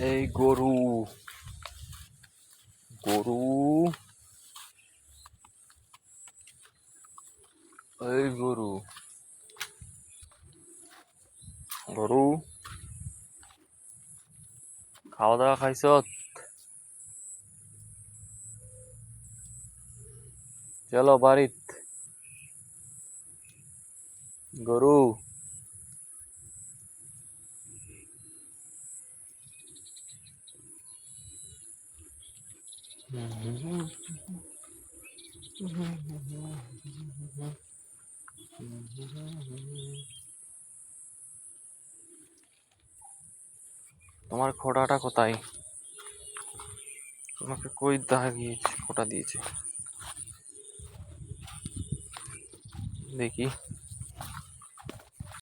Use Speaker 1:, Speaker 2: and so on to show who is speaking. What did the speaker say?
Speaker 1: এই গরু গরু এই গরু গরু খাওয়া দাওয়া খাইছ? চলো বাড়িত। গরু তোমার খোঁটাটা কোথায়? তোমাকে কই দেখা গিয়েছে খোঁটা দিয়েছে? দেখি।